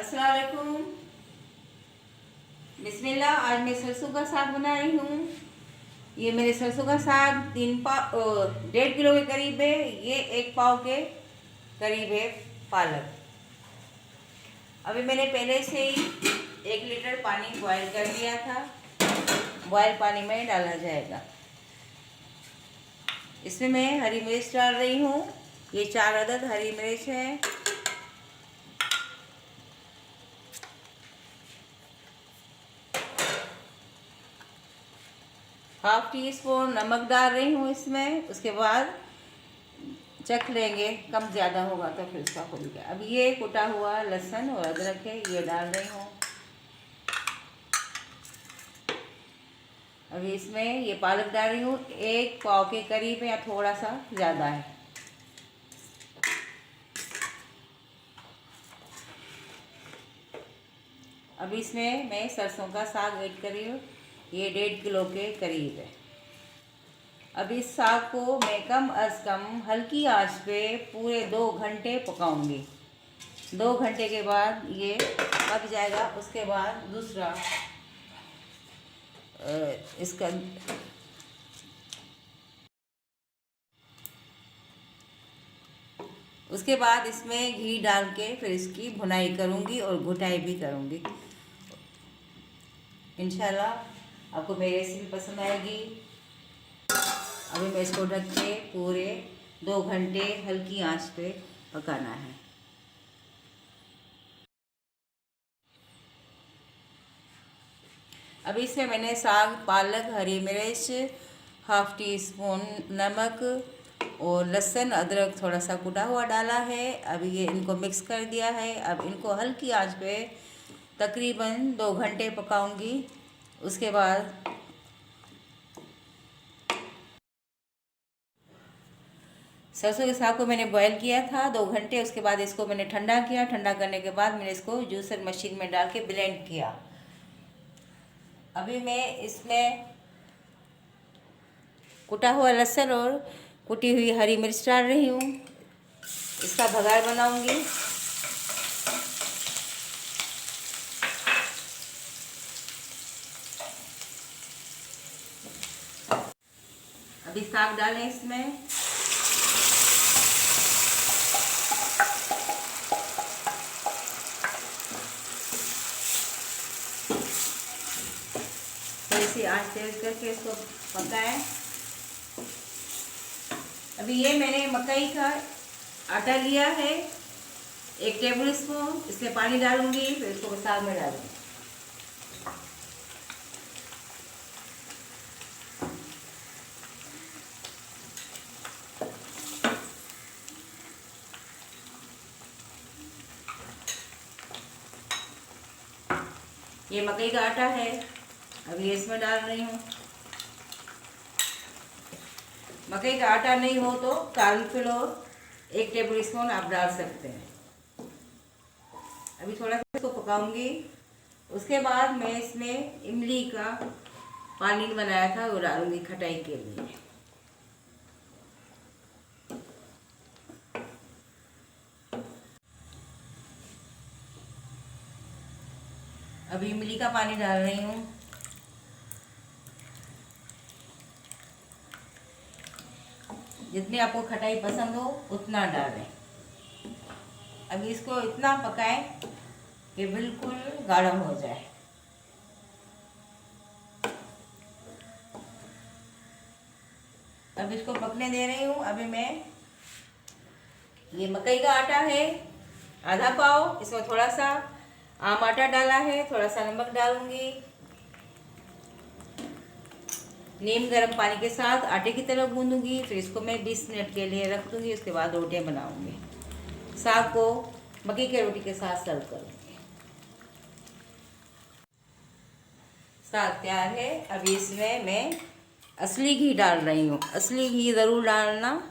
अस्सलाम वालेकुम। बिस्मिल्लाह। आज मैं सरसों का साग बना रही हूँ। ये मेरे सरसों का साग 1.5 किलो के करीब है। ये 1 पाव के करीब है पालक। अभी मैंने पहले से ही 1 लीटर पानी बॉयल कर लिया था। बॉयल पानी में डाला जाएगा। इसमें मैं हरी मिर्च डाल रही हूँ। ये 4 अदद हरी मिर्च है। हाफ टी स्पून नमक डाल रही हूँ इसमें। उसके बाद चख लेंगे, कम ज़्यादा होगा तो फिर उसका खुल गया। अब ये कुटा हुआ लहसुन और अदरक है, ये डाल रही हूँ। अभी इसमें ये पालक डाल रही हूँ। 1 पाव के करीब है या थोड़ा सा ज़्यादा है। अब इसमें मैं सरसों का साग ऐड कर रही हूँ। ये 1.5 किलो के करीब है। अब इस साग को मैं कम अज़ कम हल्की आंच पे पूरे 2 घंटे पकाऊंगी। 2 घंटे के बाद ये पक जाएगा। उसके बाद दूसरा इसका उसके बाद इसमें घी डाल के फिर इसकी भुनाई करूंगी और घुटाई भी करूंगी। इंशाल्लाह आपको मेरी रेसिपी पसंद आएगी। अभी मैं इसको ढक के पूरे 2 घंटे हल्की आंच पे पकाना है। अभी इसमें मैंने साग, पालक, हरी मिर्च, हाफ टी स्पून नमक और लहसुन अदरक थोड़ा सा कुटा हुआ डाला है। अभी ये इनको मिक्स कर दिया है। अब इनको हल्की आंच पे तकरीबन 2 घंटे पकाऊंगी। उसके बाद सरसों के साग को मैंने बॉयल किया था 2 घंटे। उसके बाद इसको मैंने ठंडा किया। ठंडा करने के बाद मैंने इसको जूसर मशीन में डाल के ब्लेंड किया। अभी मैं इसमें कुटा हुआ लहसुन और कुटी हुई हरी मिर्च डाल रही हूँ। इसका भगार बनाऊंगी। अभी साग डालें इसमें। थोड़ी सी आंच तेज करके इसको पकाएं। अभी ये मैंने मकई का आटा लिया है 1 टेबल स्पून। इसमें पानी डालूंगी, फिर इसको साग में डालूंगी। ये मकई का आटा है, अभी इसमें डाल रही हूँ। मकई का आटा नहीं हो तो काली फ्लोर 1 टेबल स्पून आप डाल सकते हैं। अभी थोड़ा सा इसको पकाऊंगी। उसके बाद मैं इसमें इमली का पानी बनाया था वो डालूंगी खटाई के लिए। अभी इमली का पानी डाल रही हूँ। जितनी आपको खटाई पसंद हो उतना डालें। अभी इसको इतना पकाएं कि बिल्कुल गाढ़ा हो जाए। अब इसको पकने दे रही हूँ। अभी मैं ये मकई का आटा है आधा पाव, इसमें थोड़ा सा आम आटा डाला है, थोड़ा सा नमक डालूंगी। नीम गर्म पानी के साथ आटे की तरह गूंदूंगी। फिर इसको मैं 20 मिनट के लिए रख दूंगी। उसके बाद रोटियां बनाऊंगी। साग को मकई की रोटी के साथ सर्व करूंगी। साग तैयार है। अभी इसमें मैं असली घी डाल रही हूँ। असली घी ज़रूर डालना,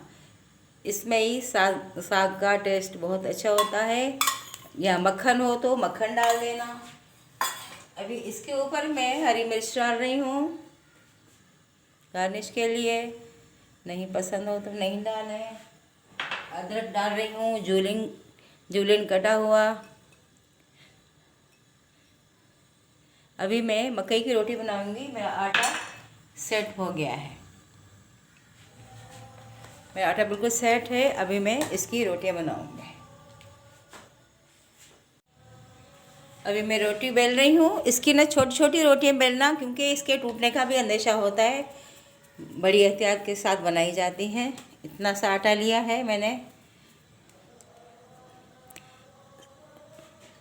इसमें ही साग का टेस्ट बहुत अच्छा होता है। या मक्खन हो तो मक्खन डाल देना। अभी इसके ऊपर मैं हरी मिर्च डाल रही हूँ गार्निश के लिए। नहीं पसंद हो तो नहीं डालें। अदरक डाल रही हूँ, जूलिन कटा हुआ। अभी मैं मकई की रोटी बनाऊंगी। मेरा आटा सेट हो गया है, मेरा आटा बिल्कुल सेट है। अभी मैं इसकी रोटियां बनाऊंगी। अभी मैं रोटी बेल रही हूँ। इसकी ना छोटी छोटी रोटियां बेलना, क्योंकि इसके टूटने का भी अंदेशा होता है। बड़ी एहतियात के साथ बनाई जाती हैं। इतना सा आटा लिया है मैंने,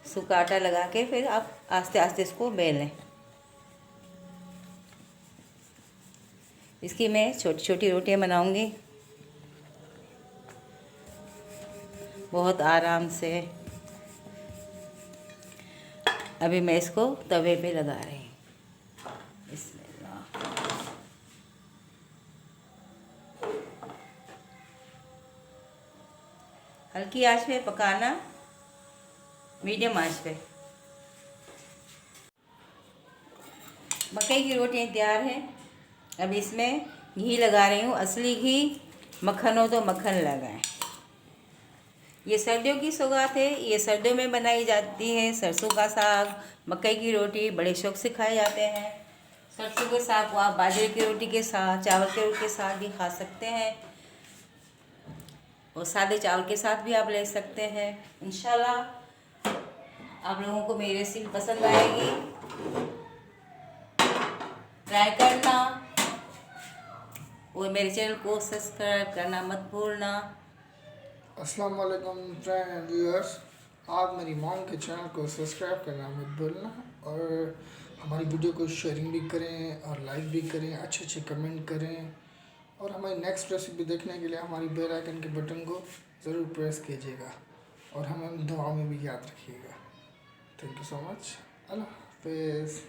सूखा आटा लगा के फिर आप आस्ते आस्ते इसको बेलें। इसकी मैं छोटी छोटी रोटियां बनाऊंगी बहुत आराम से। अभी मैं इसको तवे पे लगा रही हूँ। बिस्मिल्लाह। हल्की आंच पे पकाना, मीडियम आंच पे। मकई की रोटियां तैयार हैं। अब इसमें घी लगा रही हूँ, असली घी। मक्खन हो तो मक्खन लगाएं। ये सर्दियों की सौगात है, ये सर्दियों में बनाई जाती है। सरसों का साग, मकई की रोटी बड़े शौक से खाए जाते हैं। सरसों के साग को आप बाजरे की रोटी के साथ, चावल की रोटी के साथ भी खा सकते हैं, और सादे चावल के साथ भी आप ले सकते हैं। इंशाल्लाह आप लोगों को मेरी रेसिपी पसंद आएगी। ट्राई करना और मेरे चैनल को सब्सक्राइब करना मत भूलना। अस्सलाम वालेकुम फ्रेंड एंड व्यूअर्स, आप मेरी मॉम के चैनल को सब्सक्राइब करना मत भूलना, और हमारी वीडियो को शेयरिंग भी करें और लाइक भी करें, अच्छे अच्छे कमेंट करें, और हमारी नेक्स्ट रेसिपी देखने के लिए हमारी बेल आइकन के बटन को ज़रूर प्रेस कीजिएगा, और हमें दुआ में भी याद रखिएगा। Thank you so much. अल्लाह हाफिज़।